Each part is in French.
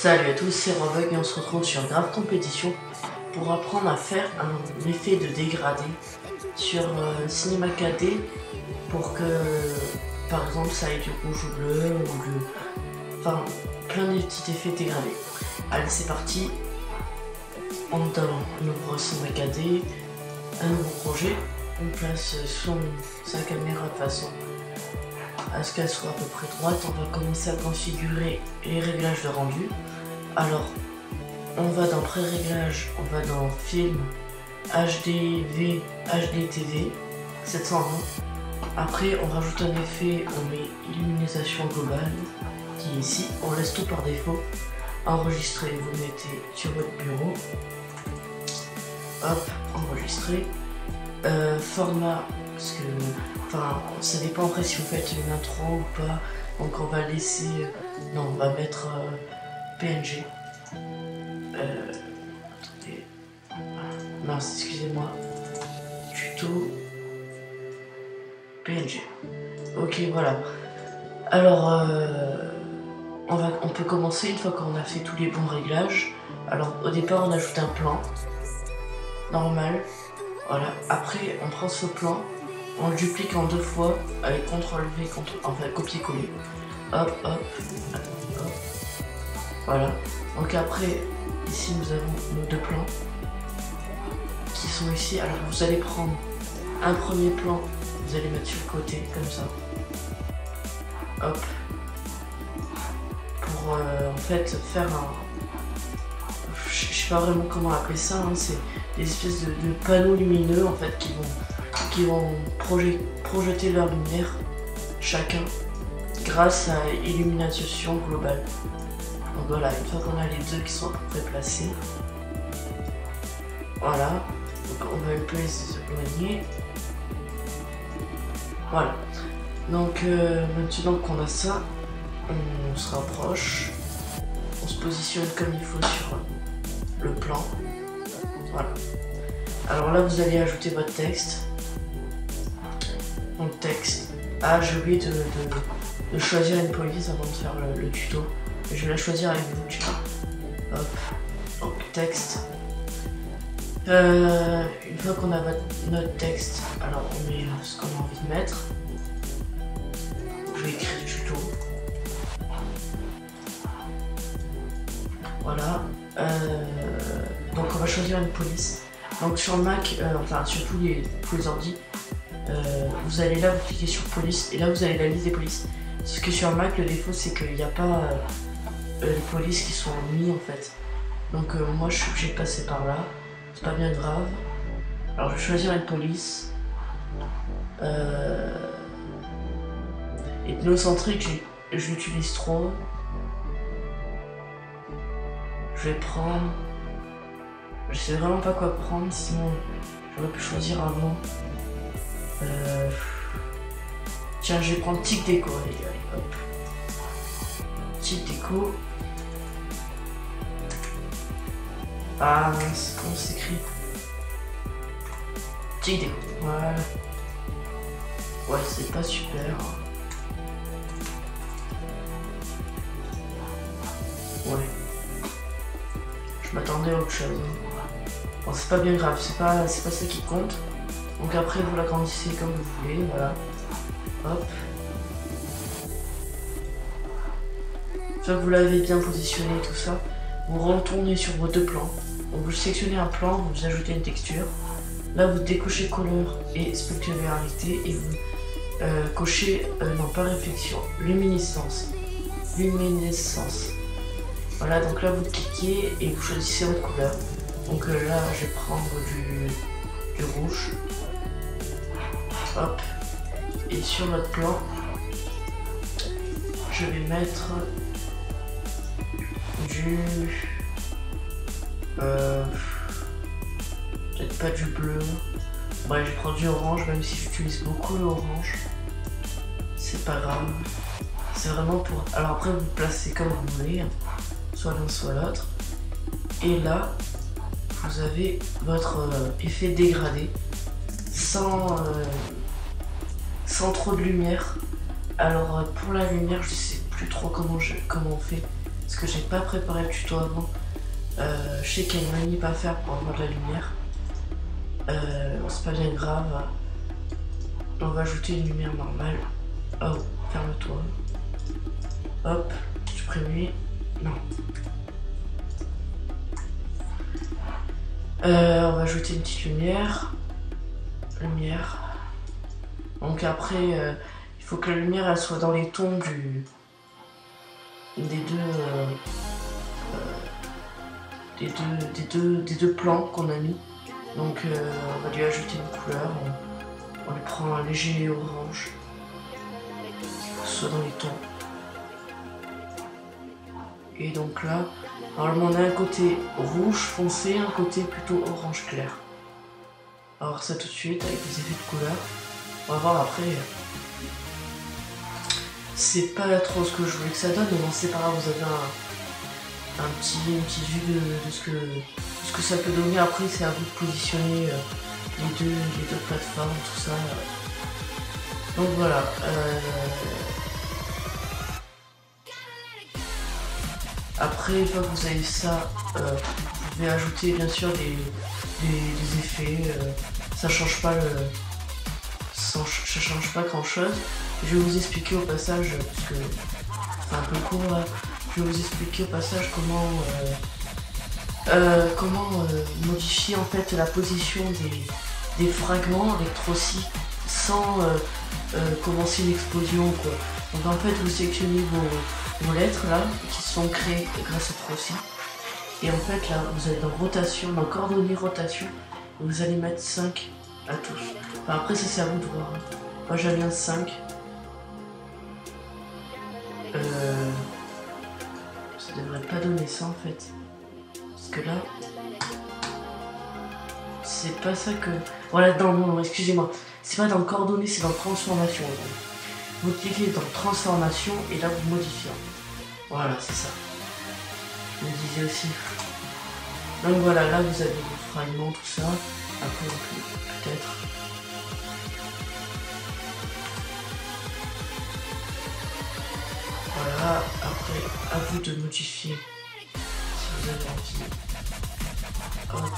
Salut à tous, c'est Robug et on se retrouve sur Grave Compétition pour apprendre à faire un effet de dégradé sur Cinema 4D pour que, par exemple, ça ait du rouge ou bleu ou enfin, plein de petits effets dégradés. Allez, c'est parti. On ouvre Cinema 4D, un nouveau projet. On place sa caméra de façon à ce qu'elle soit à peu près droite. On va commencer à configurer les réglages de rendu. Alors, on va dans pré-réglage, on va dans film, HDV, HDTV, 720. Après, on rajoute un effet, on met illumination globale, qui est ici. On laisse tout par défaut. Enregistrer, vous mettez sur votre bureau. Hop, enregistrer. Format, parce que, enfin, ça dépend après si vous faites une intro ou pas. Donc on va laisser, non, on va mettre PNG. Mince, excusez-moi. Tuto PNG. Ok, voilà. Alors, on peut commencer une fois qu'on a fait tous les bons réglages. Alors, au départ, on ajoute un plan normal. Voilà. Après, on prend ce plan, on le duplique en 2 fois avec CTRL-V, enfin copier-coller. Hop, hop, hop. Voilà. Donc après, ici nous avons nos 2 plans qui sont ici. Alors vous allez prendre un premier plan, vous allez mettre sur le côté comme ça. Hop. Pour en fait faire un, je sais pas vraiment comment appeler ça, hein, c'est des espèces de panneaux lumineux en fait qui vont projeter leur lumière chacun grâce à illumination globale. Donc voilà, une fois qu'on a les deux qui sont à peu près placés, voilà, donc on va un peu les éloigner. Voilà, donc maintenant qu'on a ça, on se rapproche, on se positionne comme il faut sur le plan. Voilà. Alors là, vous allez ajouter votre texte. Donc texte. Ah, j'ai oublié de choisir une police avant de faire le tuto. Je vais la choisir avec vous, tu vois. Hop. Donc texte. Une fois qu'on a notre texte, alors on met ce qu'on a envie de mettre. Je vais écrire tuto. Voilà. Donc on va choisir une police. Donc sur le Mac, enfin sur tous les ordi, vous allez là, vous cliquez sur police et là vous avez la liste des polices. Parce que sur le Mac, le défaut c'est qu'il n'y a pas les polices qui sont mis en fait. Donc moi je suis obligé de passer par là. C'est pas bien grave. Alors je vais choisir une police. Ethnocentrique, je l'utilise trop. Je vais prendre. Je sais vraiment pas quoi prendre, sinon j'aurais pu choisir avant. Tiens, je vais prendre Tic Déco, les gars. Hop. Tic Déco. Ah mince, comment s'écrit? Tic Déco, voilà. Ouais, c'est pas super. Ouais. Je m'attendais à autre chose. Bon, c'est pas bien grave, c'est pas ça qui compte. Donc après, vous l'agrandissez comme vous voulez, voilà. Hop. Une fois que vous l'avez bien positionné, tout ça, vous retournez sur vos 2 plans. Donc vous sélectionnez un plan, vous ajoutez une texture. Là, vous décochez couleur et spectacularité et vous cochez, non pas réflexion, luminescence. Luminescence. Voilà, donc là vous cliquez et vous choisissez votre couleur. Donc là je vais prendre du rouge. Hop. Et sur notre plan, je vais mettre du... peut-être pas du bleu. Ouais, je prends du orange, même si j'utilise beaucoup l'orange. C'est pas grave. C'est vraiment pour... Alors après vous placez comme vous voulez. Soit l'un soit l'autre. Et là, vous avez votre effet dégradé sans trop de lumière. Alors pour la lumière, je sais plus trop comment on fait. parce que j'ai pas préparé le tuto avant. Je sais qu'il y a une manip à faire pour avoir de la lumière. C'est pas bien grave. On va ajouter une lumière normale. Oh, ferme-toi. Hop, supprimer. Non. On va ajouter une petite lumière. Lumière. Donc après, il faut que la lumière elle soit dans les tons des deux plans qu'on a mis. Donc on va lui ajouter une couleur. On lui prend un léger orange. Il faut que ce soit dans les tons. Et donc là, normalement on a un côté rouge foncé, un côté plutôt orange clair. On va voir ça tout de suite avec les effets de couleur. On va voir après. C'est pas trop ce que je voulais que ça donne, mais bon c'est pas grave, vous avez une petite vue de ce que ça peut donner. Après c'est à vous de positionner les deux plateformes, tout ça. Donc voilà. Après, une fois que vous avez ça, vous pouvez ajouter bien sûr des effets. Ça change pas ça change pas grand chose. Je vais vous expliquer au passage, parce que c'est un peu court là, je vais vous expliquer au passage comment modifier en fait la position des fragments avec Troci sans commencer une explosion quoi. Donc en fait vous sélectionnez vos lettres là qui sont créées grâce à Troci. Et en fait là vous allez dans rotation, dans coordonnées rotation, et vous allez mettre 5 à tous. Enfin, après ça c'est à vous de voir. Moi j'aime bien 5. Ça devrait pas donner ça en fait. Parce que là, c'est pas ça que... Voilà, non, excusez-moi. C'est pas dans coordonnées, c'est dans transformation. Vous cliquez dans transformation et là vous modifiez. Voilà, c'est ça. Je me disais aussi. Donc voilà, là vous avez vos fragments, tout ça. Après on peut peut-être... Voilà, après, à vous de modifier si vous avez envie. Hop.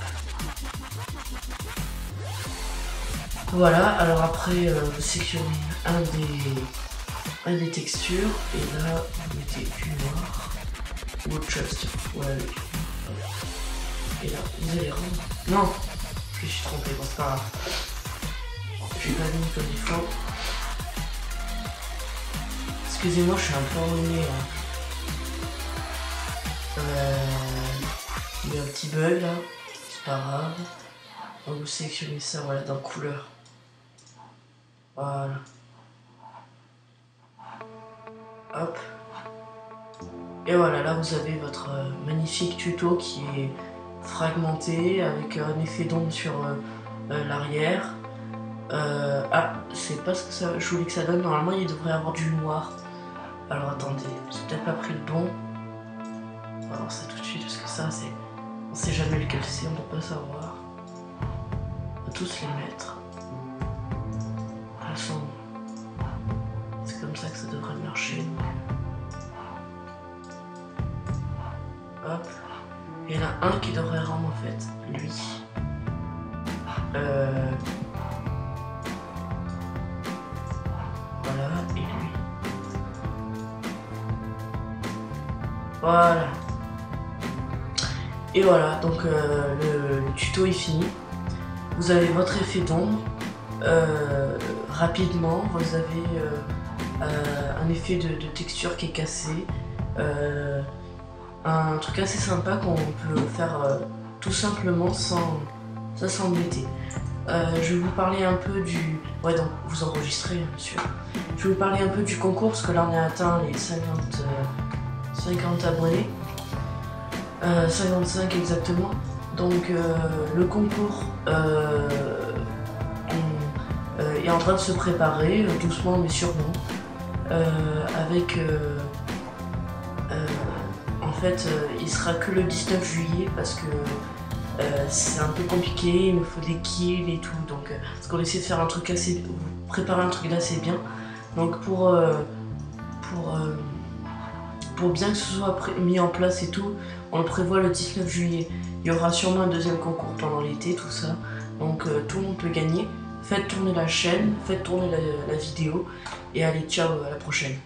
Voilà, alors après, vous sélectionnez un des textures, et là, vous mettez du noir, ou autre chose, voilà, et là, vous allez rendre... Non, je me suis trompé, bon, c'est pas grave. J'ai pas mis comme il faut. Excusez-moi, je suis un peu enrhumé là. Il y a un petit bug là, c'est pas grave. On va vous sélectionner ça voilà, dans couleur. Voilà. Hop. Et voilà, là vous avez votre magnifique tuto qui est fragmenté avec un effet d'ombre sur l'arrière. Ah, c'est pas ce que ça, je voulais que ça donne. Normalement, il devrait y avoir du noir. Alors attendez, j'ai peut-être pas pris le bon. On va voir ça tout de suite parce que ça, c'est. On sait jamais lequel c'est, on ne peut pas savoir. On va tous les mettre. De toute façon, c'est comme ça que ça devrait marcher. Hop. Et il y en a un qui devrait rendre en fait, lui. Voilà, et lui. Voilà. Et voilà, donc le tuto est fini. Vous avez votre effet d'ombre. Rapidement, vous avez un effet de texture qui est cassé. Un truc assez sympa qu'on peut faire tout simplement sans s'embêter. Je vais vous parler un peu du... Ouais, donc vous enregistrez, bien sûr. Je vais vous parler un peu du concours, parce que là on a atteint les 50 abonnés. 55 exactement. Donc le concours est en train de se préparer, doucement mais sûrement. Avec... en fait, il sera que le 19 juillet, parce que c'est un peu compliqué, il me faut des kills et tout, donc parce qu'on essaie de faire un truc assez, préparer un truc d'assez bien. Donc pour pour bien que ce soit mis en place et tout, on le prévoit le 19 juillet. Il y aura sûrement un deuxième concours pendant l'été, tout ça. Donc tout le monde peut gagner. Faites tourner la chaîne, faites tourner la vidéo. Et allez, ciao, à la prochaine.